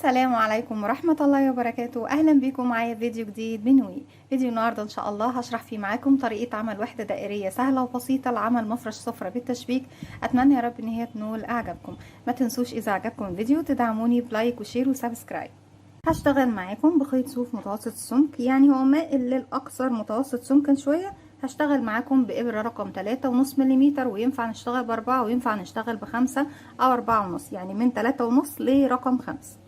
السلام عليكم ورحمة الله وبركاته. أهلا بكم معايا في فيديو جديد من وي. فيديو النهاردة إن شاء الله هشرح فيه معاكم طريقة عمل وحدة دائرية سهلة وبسيطة لعمل مفرش سفرة بالتشبيك. أتمنى يا رب إن هي تنول إعجابكم. ما تنسوش إذا عجبكم الفيديو تدعموني بلايك وشير وسبسكرايب. هشتغل معاكم بخيط صوف متوسط السمك، يعني هو مائل للأكثر متوسط سمكا شوية. هشتغل معاكم بإبرة رقم 3.5 ملم، وينفع نشتغل ب4 وينفع نشتغل ب5 أو 4.5، يعني من 3.5 لرقم 5.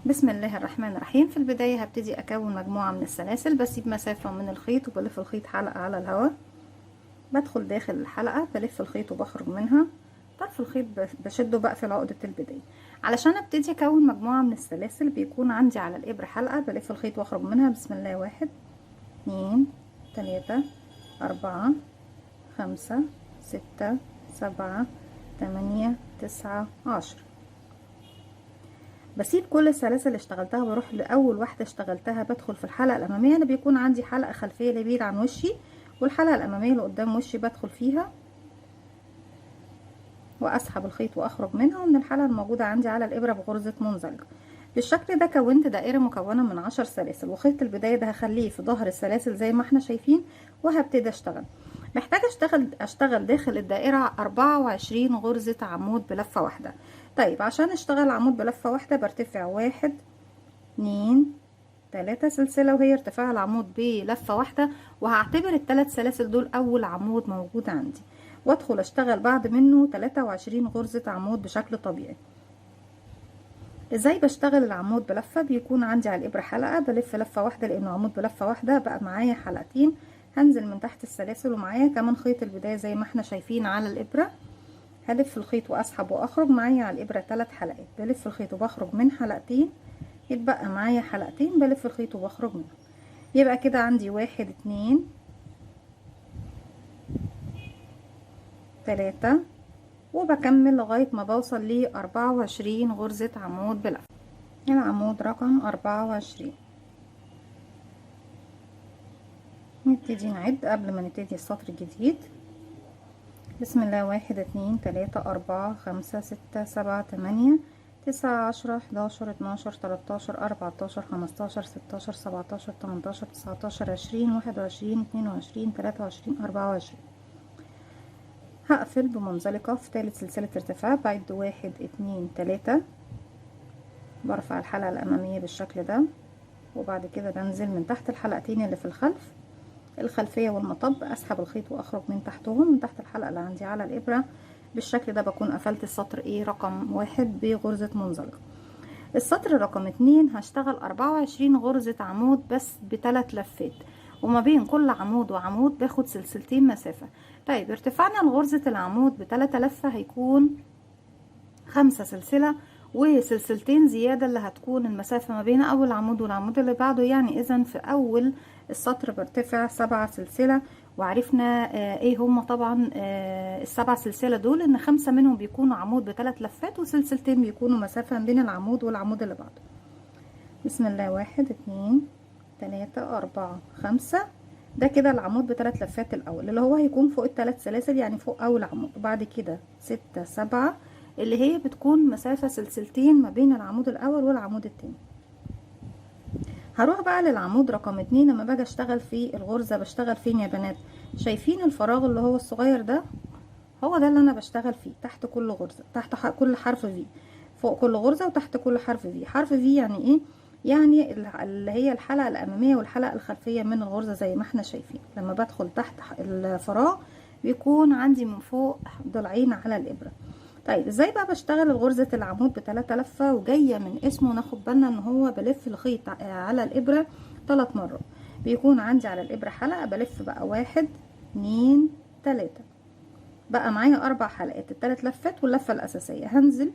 بسم الله الرحمن الرحيم. في البداية هبتدي أكون مجموعة من السلاسل، بسيب مسافة من الخيط وبلف الخيط حلقة على الهواء. بدخل داخل الحلقة بلف الخيط وبخرج منها. طرف الخيط بشده بقفل عقدة البداية. علشان ابتدي أكون مجموعة من السلاسل بيكون عندي على الإبرة حلقة بلف الخيط واخرج منها. بسم الله. 1 2 3 4 5 6 7 8 9 10. بسيب كل السلاسل اللي اشتغلتها بروح لاول واحده اشتغلتها، بدخل في الحلقه الاماميه. انا بيكون عندي حلقه خلفيه اللي بعيد عن وشي، والحلقه الاماميه اللي قدام وشي بدخل فيها واسحب الخيط واخرج منها، ومن الحلقه الموجوده عندي على الابره بغرزه منزلقه. بالشكل ده كونت دائره مكونه من 10 سلاسل، وخيط البدايه ده هخليه في ظهر السلاسل زي ما احنا شايفين، وهبتدي اشتغل. محتاجه اشتغل داخل الدائره 24 غرزه عمود بلفه واحده. طيب عشان اشتغل عمود بلفه واحده برتفع 1 2 3 سلسله، وهي ارتفاع العمود بلفه واحده، وهعتبر الثلاث سلاسل دول اول عمود موجود عندي، وادخل اشتغل بعد منه 23 غرزه عمود بشكل طبيعي. ازاي بشتغل العمود بلفه؟ بيكون عندي على الابره حلقه بلف لفه واحده، لانه عمود بلفه واحده بقى معايا حلقتين. هنزل من تحت السلاسل ومعايا كمان خيط البدايه زي ما احنا شايفين على الابره. هلف الخيط واسحب واخرج. معايا على الابره 3 حلقات، بلف الخيط وبخرج من حلقتين، يتبقى معايا حلقتين بلف الخيط وبخرج منهم. يبقى كده عندي 1 2 3، وبكمل لغايه ما بوصل ل 24 غرزه عمود بلف. العمود رقم 24. نبتدي نعد قبل ما نبتدي السطر الجديد. بسم الله. 1 2 3 4 5 6 7 8 9 10 11 12 13 14 15 16 17 18 19 20 21 22 23 24. هقفل بمنزلقة في ثالث سلسلة ارتفاع. بعد 1 2 3، برفع الحلقة الأمامية بالشكل ده، وبعد كده بنزل من تحت الحلقتين اللي في الخلف الخلفية والمطب، اسحب الخيط واخرج من تحتهم من تحت الحلقة اللي عندي على الإبرة بالشكل ده. بكون قفلت السطر رقم 1 بغرزة منزلقة. السطر رقم 2 هشتغل 24 غرزة عمود بس ب3 لفات، وما بين كل عمود وعمود باخد سلسلتين مسافة. طيب ارتفاعنا لغرزة العمود ب3 لفة هيكون 5 سلسلة، وسلسلتين زيادة اللي هتكون المسافة ما بين اول عمود والعمود اللي بعده. يعني اذا في اول السطر برتفع 7 سلسلة. وعرفنا ايه هما طبعا ال7 سلسلة دول، ان 5 منهم بيكونوا عمود ب3 لفات، وسلسلتين بيكونوا مسافة بين العمود والعمود اللي بعده. بسم الله. 1 2 3 4 5. ده كده العمود ب3 لفات الاول اللي هو هيكون فوق ال3 سلاسل، يعني فوق اول عمود. وبعد كده 6 7 اللي هي بتكون مسافة سلسلتين ما بين العمود الاول والعمود التاني. هروح بقى للعمود رقم 2. لما باجي اشتغل في الغرزة بشتغل فين يا بنات؟ شايفين الفراغ اللي هو الصغير ده؟ هو ده اللي انا بشتغل فيه تحت كل غرزة، تحت كل حرف في، فوق كل غرزة وتحت كل حرف في. حرف في يعني ايه؟ يعني اللي هي الحلقة الامامية والحلقة الخلفية من الغرزة زي ما احنا شايفين. لما بدخل تحت الفراغ بيكون عندي من فوق ضلعين على الابرة. طيب ازاي بقى بشتغل الغرزة العمود ب3 لفة؟ وجاية من اسمه ناخد بالنا ان هو بلف الخيط على الابرة 3 مرات. بيكون عندي على الابرة حلقة بلف بقى 1 2 3، بقى معايا 4 حلقات، ال3 لفات واللفة الاساسية. هنزل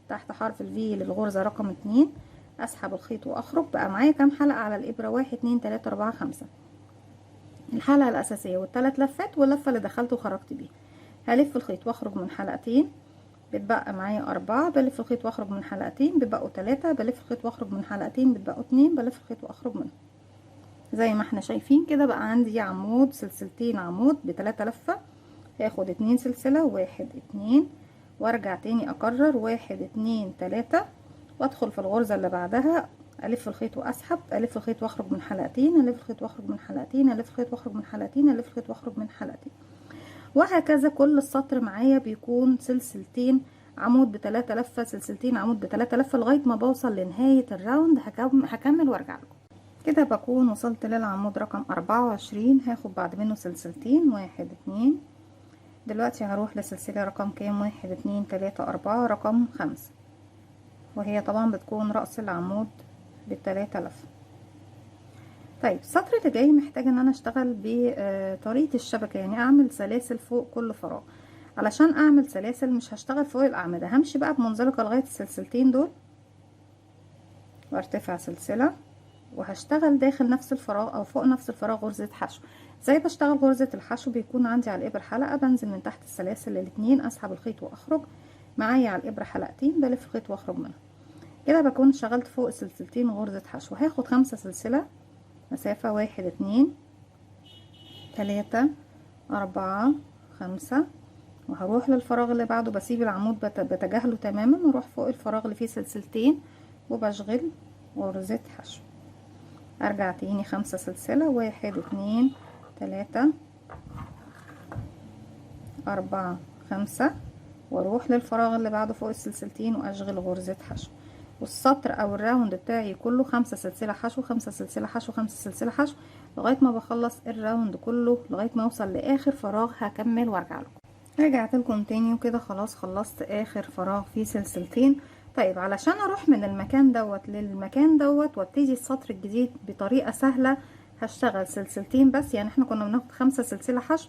تحت حرف الفي للغرزة رقم 2، اسحب الخيط واخرج. بقى معايا كام حلقة على الابرة؟ 1 2 3 4 5. الحلقة الاساسية وال3 لفات واللفة اللي دخلت وخرجت بيها. هلف الخيط واخرج من حلقتين، بتبقى معايا 4. بلف الخيط واخرج من حلقتين بتبقوا 3. بلف الخيط واخرج من حلقتين بتبقوا 2. بلف الخيط واخرج منهم زي ما احنا شايفين كده. بقى عندي عمود سلسلتين عمود ب3 لفة. هاخد 2 سلسلة 1 2، وارجع تاني اكرر 1 2 3، وادخل في الغرزة اللي بعدها، الف الخيط واسحب، الف الخيط واخرج من حلقتين، الف الخيط واخرج من حلقتين، الف الخيط واخرج من حلقتين، الف الخيط واخرج من حلقتين، وهكذا كل السطر معايا بيكون سلسلتين عمود بتلاتة لفة، سلسلتين عمود بتلاتة لفة، لغاية ما بوصل لنهاية الراوند. هكمل وارجع لكم. كده بكون وصلت للعمود رقم 24. هاخد بعد منه سلسلتين، 1 2. دلوقتي هروح لسلسلة رقم كام؟ 1 2 3 4 رقم 5، وهي طبعا بتكون رأس العمود بالتلاتة لفة. طيب السطر اللي جاي محتاجة ان انا اشتغل بطريقة الشبكة، يعني اعمل سلاسل فوق كل فراغ. علشان اعمل سلاسل مش هشتغل فوق الاعمدة، همشي بقى بمنزلقة لغاية السلسلتين دول وارتفع سلسلة، وهشتغل داخل نفس الفراغ او فوق نفس الفراغ غرزة حشو. زي بشتغل غرزة الحشو بيكون عندي على الابر حلقة، بنزل من تحت السلاسل الاتنين، اسحب الخيط واخرج، معايا على الابر حلقتين، بلف الخيط واخرج منها. كده بكون شغلت فوق السلسلتين غرزة حشو. هاخد 5 سلسلة مسافة 1 2 3 4 5، وهروح للفراغ اللي بعده، بسيب العمود بتجاهله تماما، واروح فوق الفراغ اللي فيه سلسلتين وبشغل غرزة حشو. ارجع تاني 5 سلسلة، 1 2 3 4 5، واروح للفراغ اللي بعده فوق السلسلتين واشغل غرزة حشو. والسطر او الراوند بتاعي كله 5 سلسلة حشو، 5 سلسلة حشو، 5 سلسلة حشو، لغاية ما بخلص الراوند كله، لغاية ما اوصل لاخر فراغ. هكمل وارجع لكم. رجعت لكم تاني وكده خلاص خلصت اخر فراغ فيه سلسلتين. طيب علشان اروح من المكان دوت للمكان دوت وابتدي السطر الجديد بطريقة سهلة، هشتغل سلسلتين بس. يعني احنا كنا بناخد 5 سلسلة حشو.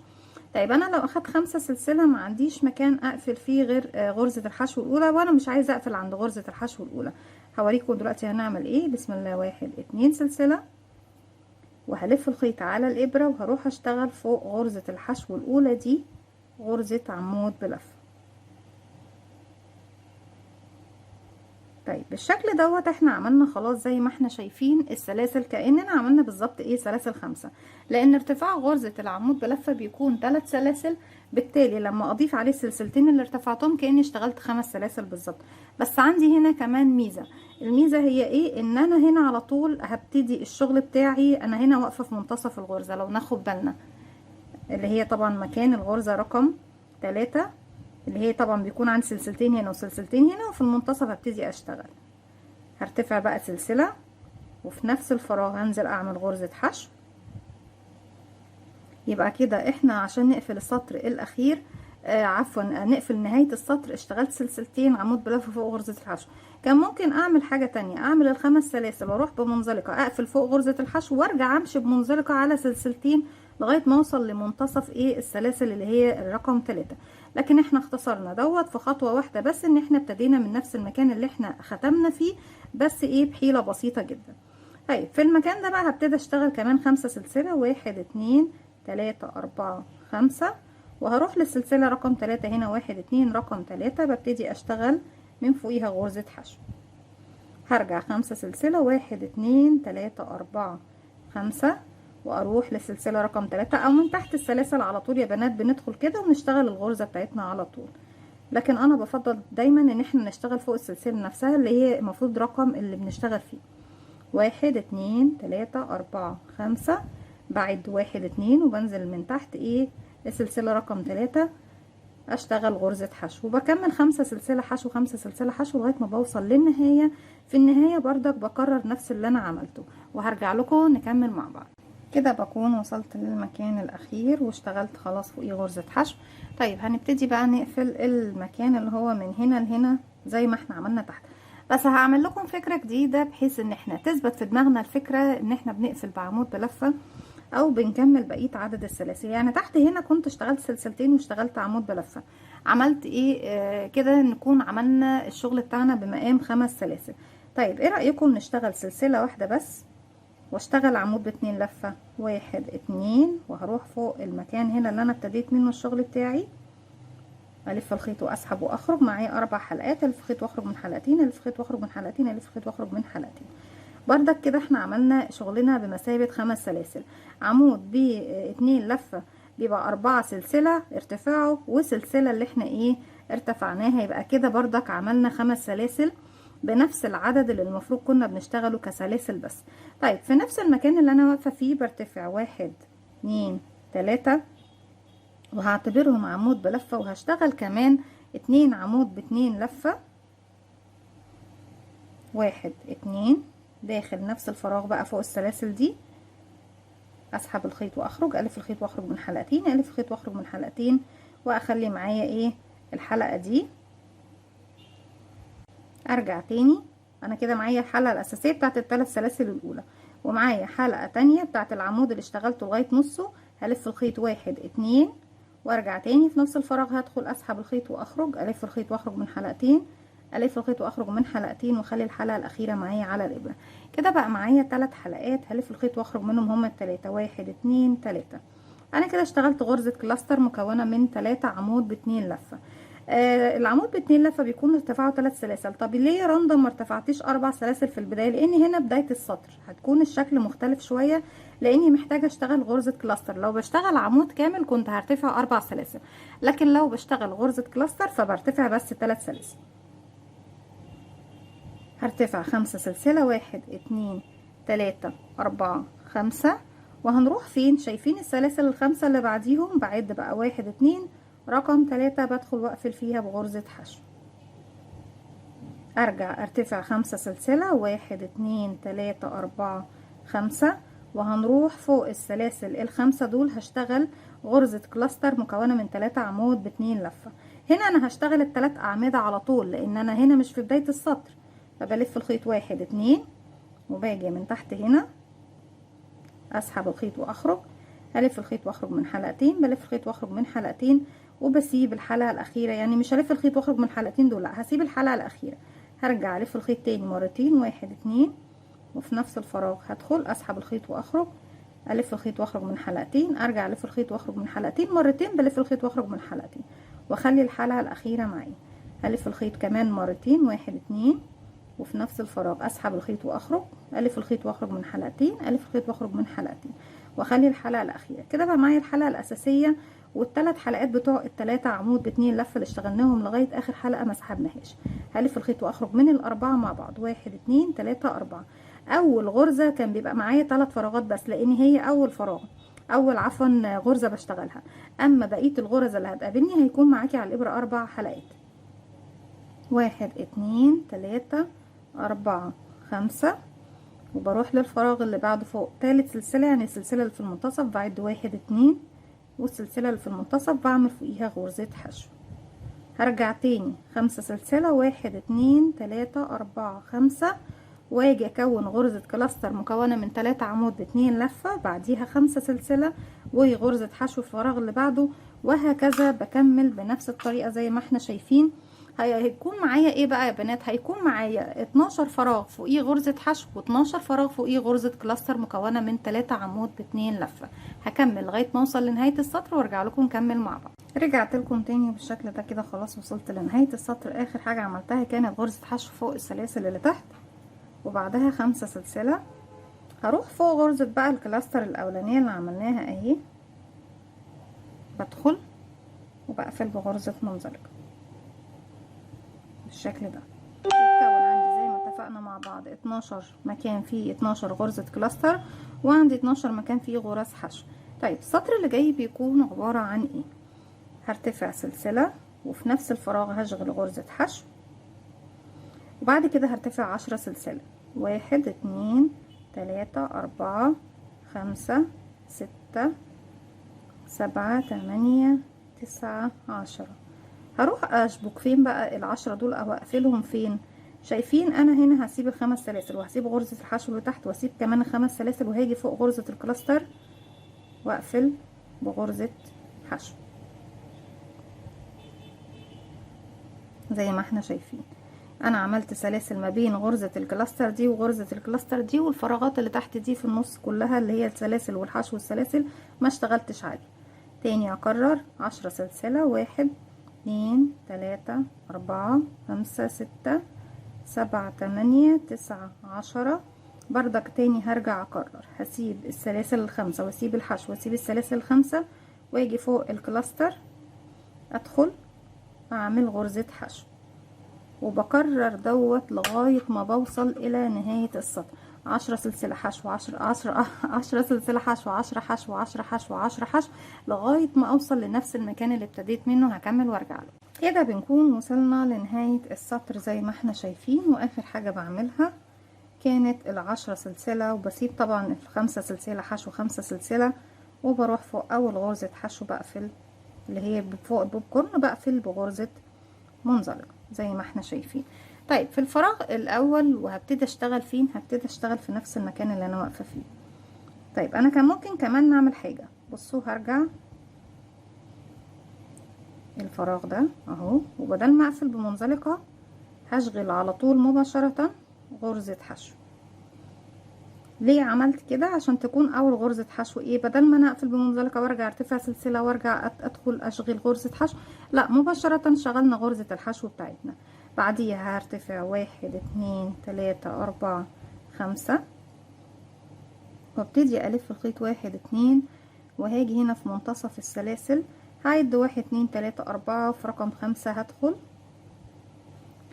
طيب انا لو اخدت 5 سلسلة ما عنديش مكان اقفل فيه غير غرزة الحشو الاولى، وانا مش عايزة اقفل عند غرزة الحشو الاولى. هوريكم دلوقتي هنعمل ايه. بسم الله. 1 2 سلسلة، وهلف الخيط على الابرة وهروح اشتغل فوق غرزة الحشو الاولى دي غرزة عمود بلفة. طيب بالشكل دوت احنا عملنا خلاص زي ما احنا شايفين السلاسل، كأننا عملنا بالظبط ايه سلاسل 5، لان ارتفاع غرزة العمود بلفة بيكون 3 سلاسل. بالتالي لما اضيف عليه السلسلتين اللي ارتفعتهم كأني اشتغلت 5 سلاسل بالظبط. بس عندي هنا كمان ميزة. الميزة هي ايه؟ ان انا هنا على طول هبتدي الشغل بتاعي. انا هنا واقفة في منتصف الغرزة، لو ناخد بالنا اللي هي طبعا مكان الغرزة رقم 3، اللي هي طبعا بيكون عندي سلسلتين هنا وسلسلتين هنا، وفي المنتصف هبتدي اشتغل. هرتفع بقى سلسلة، وفي نفس الفراغ هنزل اعمل غرزة حشو. يبقى كده احنا عشان نقفل السطر الاخير عفوا نقفل نهاية السطر اشتغلت سلسلتين عمود بلفة فوق غرزة الحشو. كان ممكن اعمل حاجة تانية، اعمل ال5 سلاسل واروح بمنزلقة اقفل فوق غرزة الحشو وارجع امشي بمنزلقة على سلسلتين لغاية ما اوصل لمنتصف ايه السلاسل اللي هي الرقم 3. لكن احنا اختصرنا دوت في خطوة واحدة بس، ان احنا ابتدينا من نفس المكان اللي احنا ختمنا فيه، بس ايه بحيلة بسيطة جدا. طيب في المكان ده بقى هبتدي اشتغل كمان 5 سلسلة، 1 2 3 4 5، وهروح للسلسلة رقم 3 هنا 1 2 رقم 3، ببتدي اشتغل من فوقيها غرزة حشو. هرجع 5 سلسلة، 1 2 3 4 5، واروح للسلسلة رقم 3 او من تحت السلاسل على طول يا بنات. بندخل كده ونشتغل الغرزة بتاعتنا على طول، لكن انا بفضل دايما ان احنا نشتغل فوق السلسلة نفسها اللي هي المفروض رقم اللي بنشتغل فيه. 1 2 3 4 5، بعد 1 2 وبنزل من تحت ايه السلسلة رقم 3 اشتغل غرزة حشو، وبكمل 5 سلسلة حشو 5 سلسلة حشو لغاية ما بوصل للنهاية. في النهاية بردك بكرر نفس اللي انا عملته، وهرجع لكم نكمل مع بعض. كده بكون وصلت للمكان الاخير واشتغلت خلاص فوقيه غرزة حشو. طيب هنبتدي بقى نقفل المكان اللي هو من هنا لهنا زي ما احنا عملنا تحت، بس هعمل لكم فكرة جديدة بحيث ان احنا تثبت في دماغنا الفكرة ان احنا بنقفل بعمود بلفة او بنكمل بقية عدد السلاسل. يعني تحت هنا كنت اشتغلت سلسلتين واشتغلت عمود بلفة، عملت ايه كده نكون عملنا الشغل بتاعنا بمقام 5 سلاسل. طيب ايه رأيكم نشتغل سلسلة واحدة بس واشتغل عمود ب2 لفة، 1 2، وهروح فوق المكان هنا اللي انا ابتديت منه الشغل بتاعي، الف الخيط واسحب واخرج، معايا 4 حلقات، الف خيط واخرج من حلقتين، الف خيط واخرج من حلقتين، الف خيط واخرج من حلقتين. بردك كده احنا عملنا شغلنا بمثابة 5 سلاسل. عمود ب2 لفة بيبقى 4 سلسلة ارتفاعه، وسلسلة اللي احنا ايه ارتفعناها، يبقى كده بردك عملنا 5 سلاسل بنفس العدد اللي المفروض كنا بنشتغله كسلاسل بس. طيب في نفس المكان اللي انا واقفة فيه برتفع 1 2 3 وهعتبرهم عمود بلفة، وهشتغل كمان 2 عمود ب2 لفة. 1 2 داخل نفس الفراغ بقى فوق السلاسل دي، اسحب الخيط واخرج، الف الخيط واخرج من حلقتين، الف الخيط واخرج من حلقتين، واخلي معايا ايه الحلقة دي. ارجع تاني، انا كده معايا الحلقة الاساسية بتاعت الثلاث سلاسل الاولى، ومعايا حلقة تانية بتاعت العمود اللي اشتغلته لغاية نصه. هلف الخيط 1 2 وارجع تاني في نفس الفراغ، هدخل اسحب الخيط واخرج، الف الخيط واخرج من حلقتين، الف الخيط واخرج من حلقتين، واخلي الحلقة الاخيرة معايا على الابرة. كده بقى معايا 3 حلقات هلف الخيط واخرج منهم هما التلاتة، 1 2 3. انا كده اشتغلت غرزة كلاستر مكونة من 3 عمود ب2 لفة. العمود ب2 لفة بيكون ارتفاعه 3 سلاسل. طب ليه يا رندا ما ارتفعتيش 4 سلاسل في البداية؟ لان هنا بداية السطر هتكون الشكل مختلف شوية، لاني محتاجة اشتغل غرزة كلاستر. لو بشتغل عمود كامل كنت هرتفع 4 سلاسل، لكن لو بشتغل غرزة كلاستر فبرتفع بس 3 سلاسل. هرتفع 5 سلسلة، 1 2 3 4 5. وهنروح فين؟ شايفين السلاسل الخمسة اللي بعديهم؟ بعد بقى 1 2 رقم 3 بدخل واقفل فيها بغرزة حشو. ارجع ارتفع 5 سلسلة، 1 2 3 4 5. وهنروح فوق السلاسل الخمسة دول هشتغل غرزة كلاستر مكونة من 3 عمود ب2 لفة. هنا انا هشتغل ال3 اعمدة على طول، لان انا هنا مش في بداية السطر. فبلف الخيط 1 2 وباجي من تحت هنا اسحب الخيط واخرج، هلف الخيط واخرج من حلقتين، بلف الخيط واخرج من حلقتين، وبسيب الحلقة الاخيرة. يعني مش هلف الخيط واخرج من حلقتين دول، لا، هسيب الحلقة الاخيرة. هرجع الف الخيط تاني مرتين، 1 2 وفي نفس الفراغ هدخل اسحب الخيط واخرج، الف الخيط واخرج من حلقتين، ارجع الف الخيط واخرج من حلقتين مرتين، بلف الخيط واخرج من حلقتين، واخلي الحلقة الاخيرة معايا. هلف الخيط كمان مرتين، 1 2 وفي نفس الفراغ اسحب الخيط واخرج، الف الخيط واخرج من حلقتين، الف الخيط واخرج من حلقتين، واخلي الحلقه الاخيره. كده بقى معايا الحلقه الاساسيه والثلاث حلقات بتوع الثلاثه عمود ب2 لفه اللي اشتغلناهم لغايه اخر حلقه ما سحبناهاش. هلف الخيط واخرج من الاربعه مع بعض، 1 2 3 4. اول غرزه كان بيبقى معايا 3 فراغات بس، لان هي اول فراغ، غرزه بشتغلها. اما بقيه الغرز اللي هتقابلني هيكون معاكي على الابره 4 حلقات، 1 2 3 4 5. وبروح للفراغ اللي بعده فوق تالت سلسلة، يعني السلسلة اللي في المنتصف بعد 1 2 والسلسلة اللي في المنتصف بعمل فوقيها غرزة حشو. هرجع تاني 5 سلسلة، 1 2 3 4 5، واجي اكون غرزة كلاستر مكونة من 3 عمود ب2 لفة، بعديها 5 سلسلة وغرزة حشو الفراغ اللي بعده، وهكذا بكمل بنفس الطريقة زي ما احنا شايفين. هيكون معايا ايه بقى يا بنات؟ هيكون معايا 12 فراغ فوقيه غرزة حشو، و12 فراغ فوقيه غرزة كلاستر مكونة من 3 عمود ب2 لفة. هكمل لغاية ما اوصل لنهاية السطر وارجع لكم نكمل مع بعض. رجعت لكم تاني بالشكل ده كده، خلاص وصلت لنهاية السطر. اخر حاجة عملتها كانت غرزة حشو فوق السلاسل اللي تحت، وبعدها 5 سلسلة. هروح فوق غرزة بقى الكلاستر الاولانية اللي عملناها اهي، بدخل وبقفل بغرزة منزلقة بالشكل ده. يتكون عندي زي ما اتفقنا مع بعض 12 مكان فيه 12 غرزة كلاستر، وعندي 12 مكان فيه غرز حشو. طيب السطر اللي جاي بيكون عبارة عن ايه؟ هرتفع سلسلة وفي نفس الفراغ هشغل غرزة حشو، وبعد كده هرتفع 10 سلسلة، 1 2 3 4 5 6 7 8 9 10. هروح اشبك فين بقى ال10 دول او اقفلهم فين؟ شايفين انا هنا هسيب ال5 سلاسل وهسيب غرزة الحشو اللي تحت واسيب كمان ال5 سلاسل، وهاجي فوق غرزة الكلاستر واقفل بغرزة حشو زي ما احنا شايفين. انا عملت سلاسل ما بين غرزة الكلاستر دي وغرزة الكلاستر دي، والفراغات اللي تحت دي في النص كلها اللي هي السلاسل والحشو والسلاسل ما اشتغلتش عليه. تاني اكرر 10 سلسلة، 1 2 3 4 5 6 7 8 9 10. بردك تاني هرجع اكرر، هسيب السلاسل ال5 واسيب الحشو واسيب السلاسل ال5، واجي فوق الكلاستر ادخل اعمل غرزة حشو وبكرر دوت لغاية ما بوصل الى نهاية السطر. 10 سلسلة حشو، 10 سلسلة حشو، 10 حشو، 10 حشو، 10 حشو، لغاية ما اوصل لنفس المكان اللي ابتديت منه. هكمل وارجع له. كده بنكون وصلنا لنهاية السطر زي ما احنا شايفين. واخر حاجة بعملها كانت ال10 سلسلة، وبسيب طبعا ال5 سلسلة حشو، 5 سلسلة، وبروح فوق اول غرزة حشو بقفل اللي هي فوق البوب كورن، بقفل بغرزة منزلقة زي ما احنا شايفين. طيب في الفراغ الاول وهبتدي اشتغل فين؟ هبتدي اشتغل في نفس المكان اللي انا واقفة فيه. طيب انا كان ممكن كمان نعمل حاجة. بصوا هرجع الفراغ ده اهو، وبدل ما اقفل بمنزلقة هشغل على طول مباشرة غرزة حشو. ليه عملت كده؟ عشان تكون اول غرزة حشو ايه، بدل ما انا اقفل بمنزلقة وارجع ارتفع سلسلة وارجع ادخل اشغل غرزة حشو، لا مباشرة شغلنا غرزة الحشو بتاعتنا. بعديها هرتفع 1 2 3 4 5، وابتدي الف الخيط 1 2، وهاجي هنا في منتصف السلاسل هعد 1 2 3 4، في رقم 5 هدخل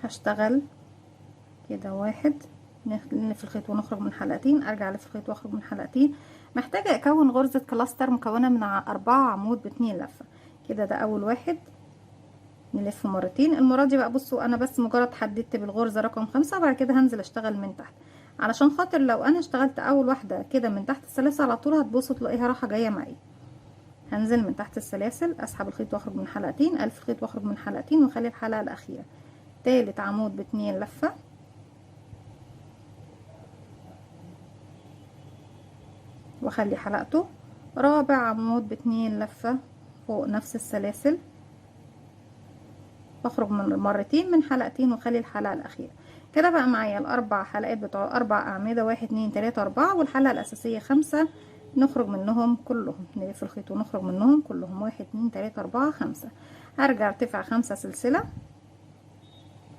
هشتغل كده 1، نلف الخيط ونخرج من حلقتين، ارجع الف الخيط واخرج من حلقتين. محتاجة اكون غرزة كلاستر مكونة من 4 عمود ب2 لفة كده. ده اول واحد، نلف مرتين. المرة دي بقى بصوا انا بس مجرد حددت بالغرزة رقم 5، وبعد كده هنزل اشتغل من تحت، علشان خاطر لو انا اشتغلت اول واحدة كده من تحت السلاسل على طول هتبصوا تلاقيها راحة جاية معايا. هنزل من تحت السلاسل، اسحب الخيط واخرج من حلقتين، الف الخيط واخرج من حلقتين، واخلي الحلقة الاخيرة تالت عمود ب2 لفة، واخلي حلقته رابع عمود ب2 لفة فوق نفس السلاسل، بخرج من مرتين من حلقتين، واخلي الحلقة الاخيرة. كده بقى معايا الاربع حلقات بتوع 4 اعمدة، 1 2 3 4، والحلقة الاساسية 5 نخرج منهم كلهم، نلف الخيط ونخرج منهم كلهم 1 2 3 4 5. هرجع ارتفع 5 سلسلة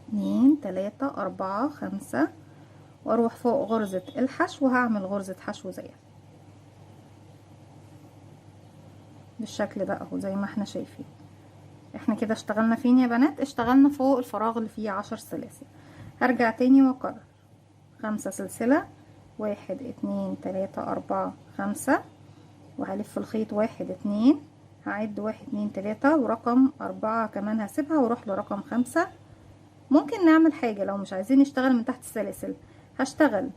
2 3 4 5، واروح فوق غرزة الحشو وهعمل غرزة حشو زيها بالشكل ده اهو زي ما احنا شايفين. احنا كده اشتغلنا فين يا بنات؟ اشتغلنا فوق الفراغ اللي فيه 10 سلاسل. هرجع تاني واكرر 5 سلسلة 1 2 3 4 5، وهلف الخيط 1 2، هعد 1 2 3، ورقم 4 كمان هسيبها واروح لرقم 5. ممكن نعمل حاجة لو مش عايزين نشتغل من تحت السلاسل، هشتغل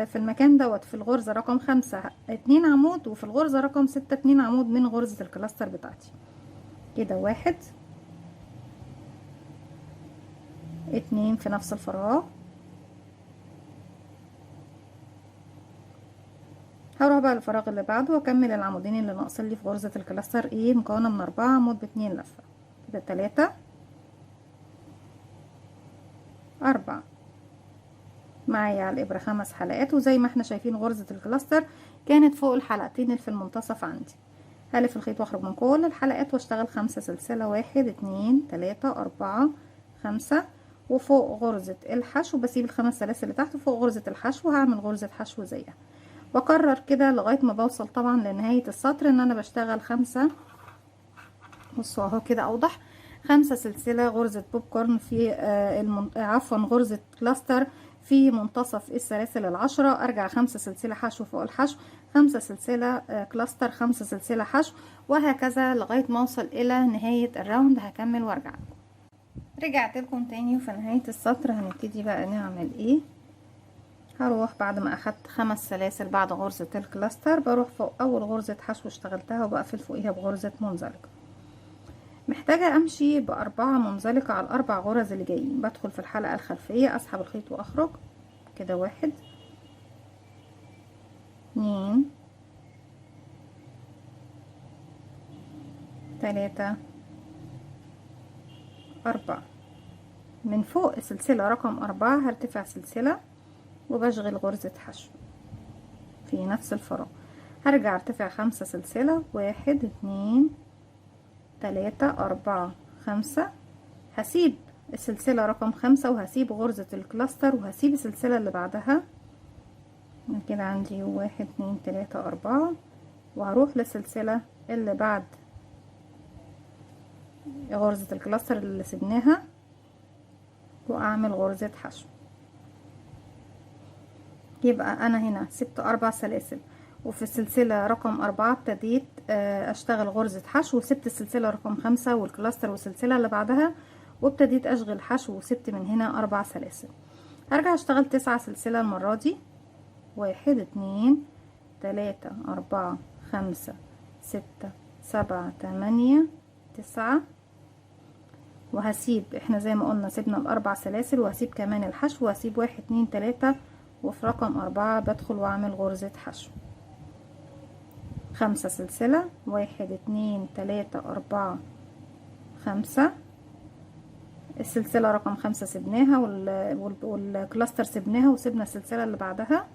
في المكان دوت في الغرزة رقم 5 2 عمود، وفي الغرزة رقم 6 2 عمود من غرزة الكلاستر بتاعتي كده. 1 2 في نفس الفراغ، هروح بقى للفراغ اللي بعده واكمل العمودين اللي ناقصين لي في غرزة الكلاستر ايه، مكونة من 4 عمود ب2 لفة كده. 3 4 معايا على الابرة 5 حلقات، وزي ما احنا شايفين غرزة الكلاستر كانت فوق الحلقتين اللي في المنتصف عندي. هلف الخيط واخرج من كل الحلقات واشتغل 5 سلسلة 1 2 3 4 5، وفوق غرزة الحشو بسيب ال5 سلاسل اللي تحت، وفوق غرزة الحشو هعمل غرزة حشو زيها. بكرر كده لغاية ما بوصل طبعا لنهاية السطر ان انا بشتغل 5. بصوا اهو كده اوضح. 5 سلسلة غرزة بوب كورن في عفوا غرزة كلاستر في منتصف السلاسل ال10، ارجع 5 سلسلة حشو فوق الحشو، 5 سلسلة كلاستر، 5 سلسلة حشو، وهكذا لغاية ما اوصل الى نهاية الراوند. هكمل وارجع. رجعت لكم تاني، وفي نهاية السطر هنبتدي بقى نعمل ايه. هروح بعد ما اخدت 5 سلاسل بعد غرزة الكلاستر، بروح فوق اول غرزة حشو اشتغلتها وبقفل فوقيها بغرزة منزلقة. محتاجة امشي ب4 منزلقة على ال4 غرز اللي جايين. بدخل في الحلقة الخلفية، اسحب الخيط واخرج كده. 1 2 3 4. من فوق السلسلة رقم 4 هرتفع سلسلة وبشغل غرزة حشو في نفس الفراغ. هرجع ارتفع 5 سلسلة 1 2 3 4 5، هسيب السلسلة رقم 5 وهسيب غرزة الكلاستر وهسيب السلسلة اللي بعدها كده. عندي 1 2 3 4، وهروح للسلسلة اللي بعد غرزة الكلاستر اللي سبناها واعمل غرزة حشو. يبقى انا هنا سبت 4 سلاسل، وفي السلسلة رقم 4 ابتديت اشتغل غرزة حشو، وسبت السلسلة رقم 5 والكلاستر والسلسلة اللي بعدها وابتديت اشغل حشو، وسبت من هنا 4 سلاسل. هرجع اشتغل 9 سلسلة المرة دي، 1 2 3 4 5 6 7 8 9. وهسيب، احنا زي ما قلنا سيبنا ال4 سلاسل، وهسيب كمان الحشو، وهسيب 1 2 3، وفي رقم 4 بدخل واعمل غرزة حشو. 5 سلسلة، 1 2 3 4 5. السلسلة رقم 5 سبناها، والكلاستر سبناها، وسبنا السلسلة اللي بعدها.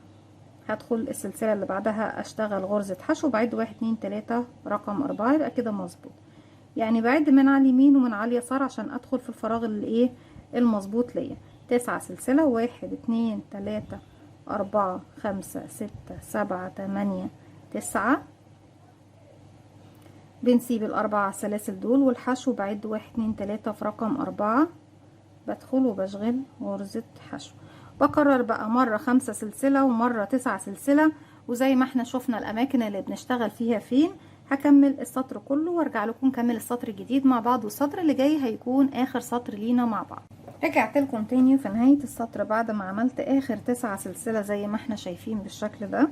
هدخل السلسلة اللي بعدها اشتغل غرزة حشو، بعد 1 2 3 رقم 4، يبقى كده مظبوط. يعني بعد من على اليمين ومن على اليسار عشان ادخل في الفراغ اللي ايه المظبوط ليا. 9 سلسلة، 1 2 3 4 5 6 7 8 9. بنسيب ال4 سلاسل دول والحشو، بعد 1 2 3 في رقم 4، بدخل وبشغل غرزة حشو. بكرر بقى مرة 5 سلسلة ومرة 9 سلسلة، وزي ما احنا شفنا الاماكن اللي بنشتغل فيها فين. هكمل السطر كله وارجع لكم نكمل السطر الجديد مع بعض، والسطر اللي جاي هيكون اخر سطر لينا مع بعض. رجعت لكم تاني في نهاية السطر بعد ما عملت اخر 9 سلسلة زي ما احنا شايفين بالشكل ده.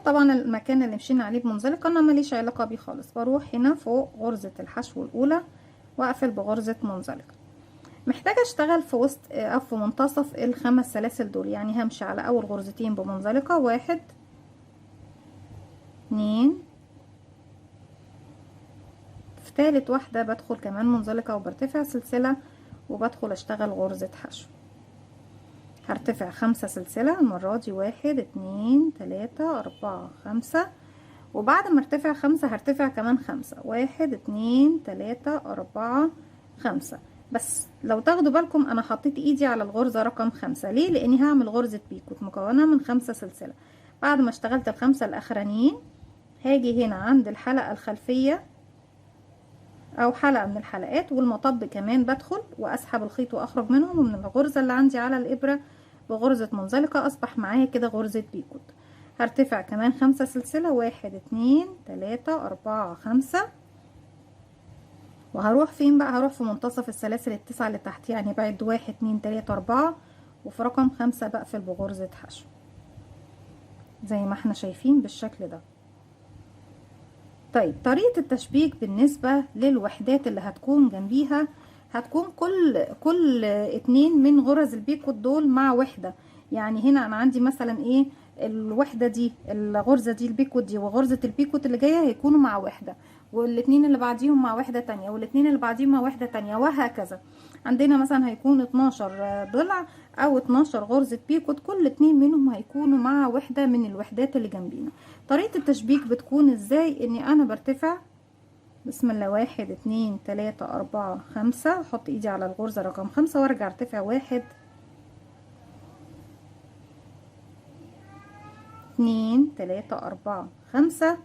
طبعا المكان اللي مشينا عليه بمنزلقة انا ماليش علاقة بيه خالص. بروح هنا فوق غرزة الحشو الاولى واقفل بغرزة منزلقة. محتاجة اشتغل في وسط او في منتصف ال5 سلاسل دول، يعني همشي على اول غرزتين بمنزلقة، 1 2. في تالت واحدة بدخل كمان منزلقة وبرتفع سلسلة وبدخل اشتغل غرزة حشو. هرتفع 5 سلسلة المرة دي، 1 2 3 4 5. وبعد ما ارتفع 5 هرتفع كمان 5، 1 2 3 4 5. بس لو تاخدوا بالكم انا حطيت ايدي على الغرزة رقم 5 ليه؟ لاني هعمل غرزة بيكوت مكونة من 5 سلسلة. بعد ما اشتغلت ال5 الاخرانيين هاجي هنا عند الحلقة الخلفية او حلقة من الحلقات والمطب كمان، بدخل واسحب الخيط واخرج منهم، ومن الغرزة اللي عندي على الابرة بغرزة منزلقة اصبح معايا كده غرزة بيكوت. هرتفع كمان 5 سلسلة، 1 2 3 4 5. وهروح فين بقى؟ هروح في منتصف السلاسل ال9 اللي تحت، يعني بعد 1 2 3 4، وفي رقم 5 بقفل بغرزة حشو زي ما احنا شايفين بالشكل ده. طيب طريقة التشبيك بالنسبة للوحدات اللي هتكون جنبيها، هتكون كل 2 من غرز البيكوت دول مع وحدة. يعني هنا انا عندي مثلا ايه، الوحدة دي الغرزة دي البيكوت دي وغرزة البيكوت اللي جاية هيكونوا مع وحدة، والاتنين اللي بعديهم مع وحدة تانية، والاتنين اللي بعديهم مع وحدة تانية، وهكذا. عندنا مثلا هيكون 12 ضلع او 12 غرزة بيكوت، كل 2 منهم هيكونوا مع وحدة من الوحدات اللي جنبينا. طريقة التشبيك بتكون ازاي؟ اني انا برتفع بسم الله 1 2 3 4 5، احط ايدي على الغرزة رقم 5 وارجع ارتفع 1 2 3 4 5.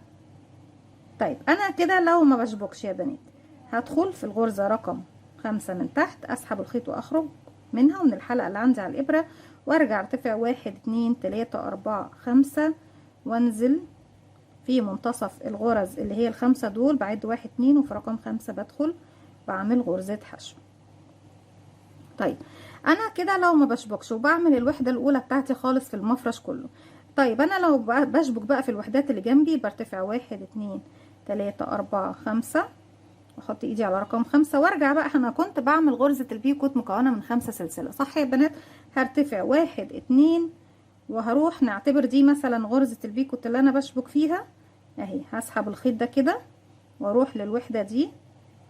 طيب انا كده لو ما بشبكش يا بنات هدخل في الغرزة رقم 5 من تحت، اسحب الخيط واخرج منها ومن الحلقة اللي عندي على الابرة، وارجع ارتفع 1 2 3 4 5، وانزل في منتصف الغرز اللي هي ال5 دول، بعد 1 2 وفي رقم 5 بدخل بعمل غرزة حشو. طيب انا كده لو ما بشبكش وبعمل الوحدة الاولى بتاعتي خالص في المفرش كله. طيب انا لو بشبك بقى في الوحدات اللي جنبي، برتفع 1 2 3 4 5، واحط ايدي على رقم 5 وارجع بقى. انا كنت بعمل غرزة البيكوت مكونة من 5 سلسلة صح يا بنات؟ هرتفع 1 2 وهروح نعتبر دي مثلا غرزة البيكوت اللي انا بشبك فيها اهي. هسحب الخيط ده كده واروح للوحدة دي،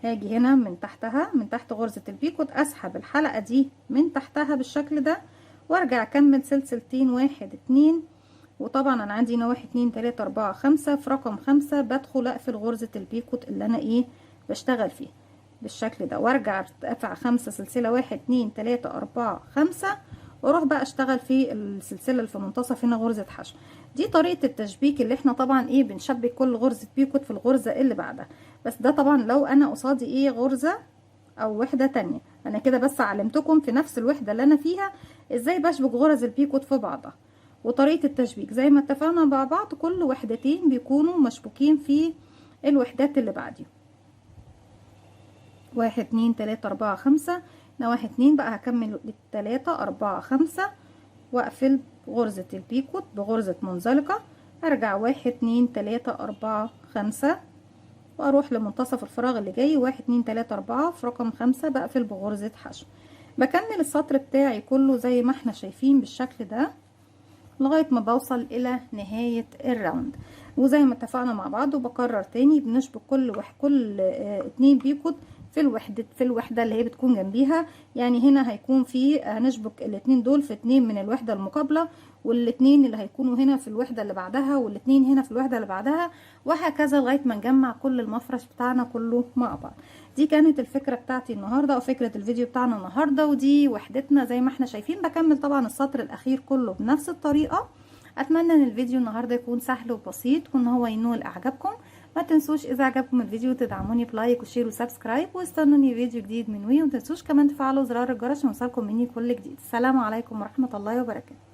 هاجي هنا من تحتها من تحت غرزة البيكوت، اسحب الحلقة دي من تحتها بالشكل ده، وارجع اكمل سلسلتين 1 2. وطبعا انا عندي هنا 1 2 3 4 5، في رقم 5 بدخل اقفل غرزة البيكوت اللي انا ايه بشتغل فيه بالشكل ده، وارجع ارفع 5 سلسلة 1 2 3 4 5، واروح بقى اشتغل في السلسلة اللي في منتصف هنا غرزة حشو. دي طريقة التشبيك اللي احنا طبعا ايه بنشبك كل غرزة بيكوت في الغرزة اللي بعدها. بس ده طبعا لو انا قصادي ايه غرزة او وحدة تانية. انا كده بس علمتكم في نفس الوحدة اللي انا فيها ازاي بشبك غرز البيكوت في بعضها، وطريقة التشبيك زي ما اتفقنا مع بعض كل وحدتين بيكونوا مشبوكين في الوحدات اللي بعديهم. 1 2 3 4 5. هنا 1 2 بقى هكمل 3 4 5 واقفل غرزة البيكوت بغرزة منزلقة، ارجع 1 2 3 4 5 واروح لمنتصف الفراغ اللي جاي 1 2 3 4 في رقم 5 بقفل بغرزة حشو. بكمل السطر بتاعي كله زي ما احنا شايفين بالشكل ده لغاية ما بوصل الى نهاية الراوند. وزي ما اتفقنا مع بعض وبكرر تاني بنشبك كل 2 بيكوت في الوحدة اللي هي بتكون جنبيها. يعني هنا هيكون في هنشبك الاتنين دول في 2 من الوحدة المقابلة، والاتنين اللي هيكونوا هنا في الوحدة اللي بعدها، والاتنين هنا في الوحدة اللي بعدها، وهكذا لغاية ما نجمع كل المفرش بتاعنا كله مع بعض. دي كانت الفكرة بتاعتي النهاردة او فكرة الفيديو بتاعنا النهاردة، ودي وحدتنا زي ما احنا شايفين. بكمل طبعا السطر الاخير كله بنفس الطريقة. اتمنى ان الفيديو النهاردة يكون سهل وبسيط وان هو ينول اعجابكم. ما تنسوش اذا عجبكم الفيديو تدعموني بلايك وشير وسبسكرايب، واستنوني فيديو جديد من وي. وما تنسوش كمان تفعلوا زرار الجرس عشان يوصلكم مني كل جديد. السلام عليكم ورحمة الله وبركاته.